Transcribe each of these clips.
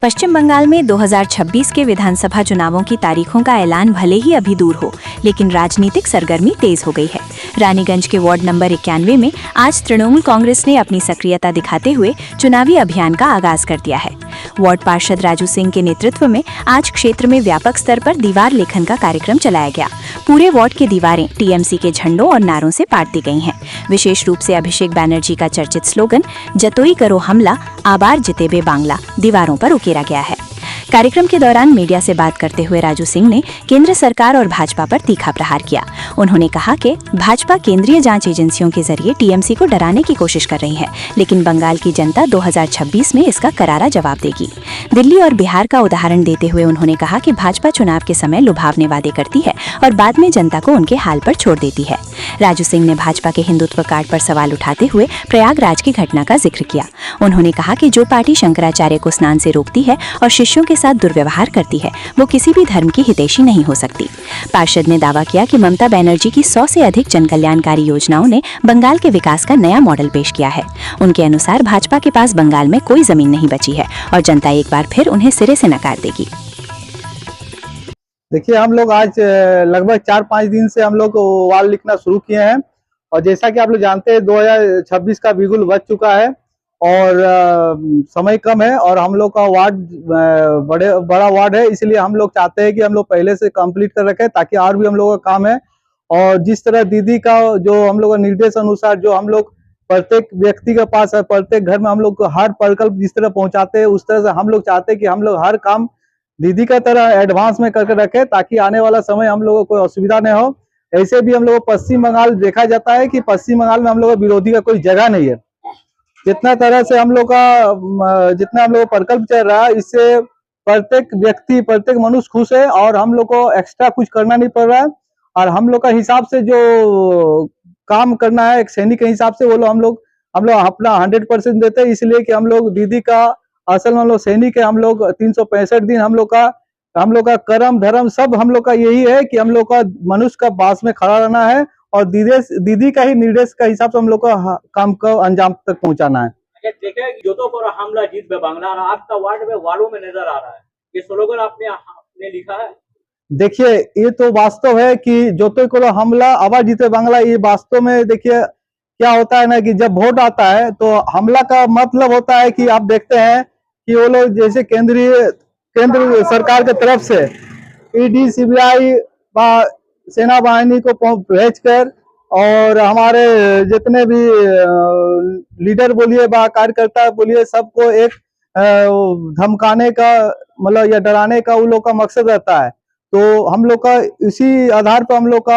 पश्चिम बंगाल में 2026 के विधानसभा चुनावों की तारीखों का ऐलान भले ही अभी दूर हो, लेकिन राजनीतिक सरगर्मी तेज हो गई है। रानीगंज के वार्ड नंबर 91 में आज तृणमूल कांग्रेस ने अपनी सक्रियता दिखाते हुए चुनावी अभियान का आगाज कर दिया है। वार्ड पार्षद राजू सिंह के नेतृत्व में आज क्षेत्र में व्यापक स्तर पर दीवार लेखन का कार्यक्रम चलाया गया। पूरे वार्ड की दीवारें टीएमसी के झंडों और नारों से पाट दी गई हैं। विशेष रूप से अभिषेक बैनर्जी का चर्चित स्लोगन जतोई करो हमला आबार जितेबे बांग्ला दीवारों पर उकेरा गया है। कार्यक्रम के दौरान मीडिया से बात करते हुए राजू सिंह ने केंद्र सरकार और भाजपा पर तीखा प्रहार किया। उन्होंने कहा कि भाजपा केंद्रीय जांच एजेंसियों के जरिए टीएमसी को डराने की कोशिश कर रही है, लेकिन बंगाल की जनता 2026 में इसका करारा जवाब देगी। दिल्ली और बिहार का उदाहरण देते हुए उन्होंने कहा कि भाजपा चुनाव के समय लुभावने वादे करती है और बाद में जनता को उनके हाल पर छोड़ देती है। राजू सिंह ने भाजपा के हिंदुत्व कार्ड पर सवाल उठाते हुए प्रयागराज की घटना का जिक्र किया। उन्होंने कहा कि जो पार्टी शंकराचार्य को स्नान से रोकती है और शिष्यों के साथ दुर्व्यवहार करती है, वो किसी भी धर्म की हितैषी नहीं हो सकती। पार्षद ने दावा किया कि ममता बनर्जी की 100 से अधिक जनकल्याणकारी योजनाओं ने बंगाल के विकास का नया मॉडल पेश किया है। उनके अनुसार भाजपा के पास बंगाल में कोई जमीन नहीं बची है और जनता एक बार फिर उन्हें सिरे से नकार देगी। देखिए, हम लोग आज लगभग 4-5 दिन से हम लोग वाल लिखना शुरू किए हैं और जैसा कि आप लोग जानते हैं 2026 का बिगुल बज चुका है और समय कम है और हम लोग का वार्ड बड़ा वार्ड है, इसलिए हम लोग चाहते हैं कि हम लोग पहले से कंप्लीट कर रखें ताकि और भी हम लोगों का काम है। और जिस तरह दीदी का जो हम लोग निर्देश अनुसार जो हम लोग प्रत्येक व्यक्ति के पास है, प्रत्येक घर में हम लोग हर प्रकल्प जिस तरह पहुंचाते हैं उस तरह से हम लोग चाहते हैं कि हम लोग हर काम दीदी का तरह एडवांस में करके रखे ताकि आने वाला समय हम लोगों को कोई असुविधा नहीं हो। ऐसे भी हम लोग पश्चिम बंगाल देखा जाता है कि पश्चिम बंगाल में हम लोग विरोधी का कोई जगह नहीं है। जितना तरह से हम लोग का जितना हम लोग प्रकल्प चल रहा है, इससे प्रत्येक व्यक्ति प्रत्येक मनुष्य खुश है और हम लोग को एक्स्ट्रा कुछ करना नहीं पड़ रहा है। और हम लोग का हिसाब से जो काम करना है एक सैनिक के हिसाब से वो लोग हम लोग अपना 100% देते हैं, इसलिए कि हम लोग दीदी का असल में हम लोग सैनिक है। हम लोग 365 दिन हम लोग का कर्म धर्म सब हम लोग का यही है कि हम लोग का मनुष्य का पास में खड़ा रहना है और दीदी का ही निर्देश का हिसाब से हम लोग का काम को अंजाम तक पहुंचाना है। देखे जोतो पर हमला जीत पे बांग्ला आपका वार्ड में वार्डों में नजर आ रहा है, ये स्लोगन आपने लिखा है। देखिए, ये तो वास्तव है कि जोतो करो हमला आवाज जीते बांग्ला, ये वास्तव में देखिए क्या होता है ना कि जब वोट आता है तो हमला का मतलब होता है कि आप देखते हैं कि वो लोग जैसे केंद्र सरकार की तरफ से ईडी सीबीआई सेना बाहिनी को भेजकर और हमारे जितने भी लीडर बोलिए बा कार्यकर्ता बोलिए सबको एक धमकाने का मतलब या डराने का उन लोग का मकसद रहता है। तो हम लोग का इसी आधार पर हम लोग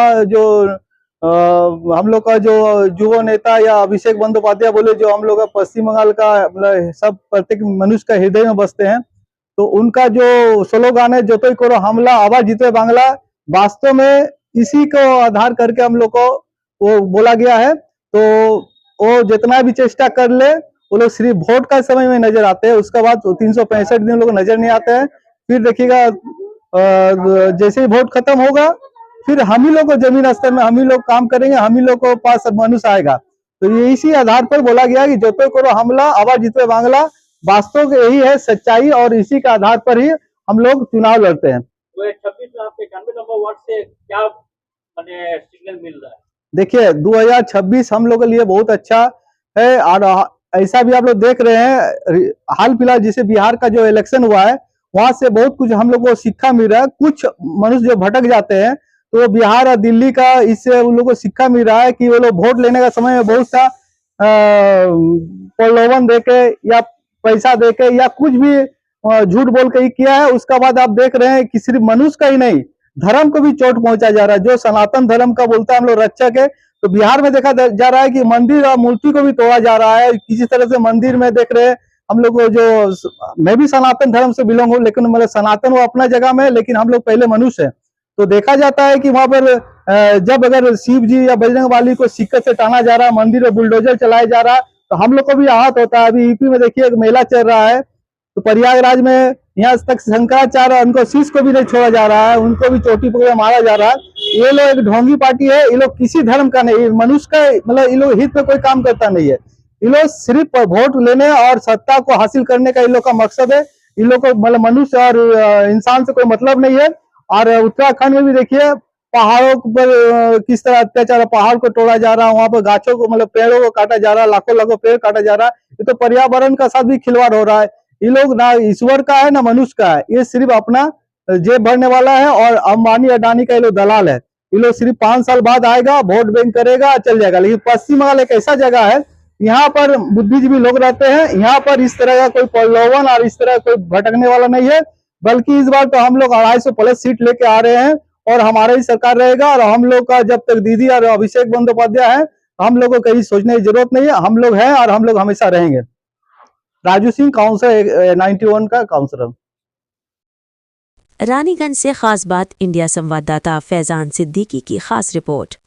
का जो युवा नेता या अभिषेक बंदोपाध्याय बोले जो हम लोग का पश्चिम बंगाल का मतलब सब प्रत्येक मनुष्य का हृदय में बसते हैं, तो उनका जो स्लोगान है जोतोई करो हमला आवाज जीते बांग्ला, वास्तव में इसी को आधार करके हम लोग को वो बोला गया है। तो वो जितना भी चेष्टा कर ले वो लोग सिर्फ वोट का समय में नजर आते हैं, उसके बाद 365 दिन लोग नजर नहीं आते हैं। फिर देखिएगा जैसे ही वोट खत्म होगा फिर हम ही लोग को जमीन स्तर में हम ही लोग काम करेंगे, हम ही लोग को पास मनुष्य आएगा। तो ये इसी आधार पर बोला गया कि जोतो करो हमला आवाज जीते बांग्ला, वास्तव में यही है सच्चाई और इसी के आधार पर ही हम लोग चुनाव लड़ते हैं। 2026 में आपके 91 नंबर वार्ड से क्या सिग्नल मिल रहा है? देखिए, 2026 हम लोग के लिए बहुत अच्छा है और ऐसा भी आप लोग देख रहे हैं हाल फिलहाल जैसे बिहार का जो इलेक्शन हुआ है वहां से बहुत कुछ हम लोग को शिक्षा मिल रहा है। कुछ मनुष्य जो भटक जाते हैं तो वो बिहार और दिल्ली का इससे उन लोगों को शिक्षा मिल रहा है कि वो लोग वोट लेने का समय में बहुत सा प्रलोभन देके या पैसा देके या कुछ भी झूठ बोल के ही किया है। उसके बाद आप देख रहे हैं कि सिर्फ मनुष्य का ही नहीं धर्म को भी चोट पहुंचा जा रहा है। जो सनातन धर्म का बोलता है हम लोग रक्षक है, तो बिहार में देखा जा रहा है कि मंदिर और मूर्ति को भी तोड़ा जा रहा है। किसी तरह से मंदिर में देख रहे हैं हम लोग को जो मैं भी सनातन धर्म से बिलोंग हूँ, लेकिन मतलब सनातन वो अपना जगह में है, लेकिन हम लोग पहले मनुष्य है। तो देखा जाता है कि वहां पर जब अगर शिव जी या बजरंगबली को सिक्के से टाना जा रहा है, मंदिर में बुलडोजर चलाया जा रहा है, तो हम लोग को भी आहत होता है। अभी यूपी में देखिए एक मेला चल रहा है, तो प्रयागराज में यहाँ तक शंकराचार्य उनको शीश को भी नहीं छोड़ा जा रहा है, उनको भी चोटी पकड़ मारा जा रहा है। ये लोग एक ढोंगी पार्टी है, ये लोग किसी धर्म का नहीं, मनुष्य का मतलब ये लोग हित में कोई काम करता नहीं है। ये लोग सिर्फ वोट लेने और सत्ता को हासिल करने का इन लोग का मकसद है। इन लोग को मतलब मनुष्य और इंसान से कोई मतलब नहीं है। और उत्तराखंड में भी देखिए पहाड़ों पर किस तरह अत्याचार है, पहाड़ को तोड़ा जा रहा है, वहां पर गाछों को मतलब पेड़ों को काटा जा रहा है, लाखों लाखों पेड़ काटा जा रहा है। ये तो पर्यावरण का साथ भी खिलवाड़ हो रहा है। ये लोग ना ईश्वर का है ना मनुष्य का है, ये सिर्फ अपना जेब भरने वाला है और अंबानी अडानी का ये लोग दलाल है। ये लोग सिर्फ 5 साल बाद आएगा, वोट बैंक करेगा, चल जाएगा। लेकिन पश्चिम बंगाल एक ऐसा जगह है, यहाँ पर बुद्धिजीवी लोग रहते हैं, यहाँ पर इस तरह का कोई प्रलोभन और इस तरह कोई भटकने वाला नहीं है। बल्कि इस बार तो हम लोग 250 प्लस सीट लेके आ रहे हैं और हमारा ही सरकार रहेगा। और हम लोग का जब तक दीदी और अभिषेक बंदोपाध्याय है, हम लोग को कहीं सोचने की जरूरत नहीं है। हम लोग हैं और हम लोग हमेशा रहेंगे। राजू सिंह, काउंसलर 91 का काउंसलर। रानीगंज से खास बात इंडिया संवाददाता फैजान सिद्दीकी की खास रिपोर्ट।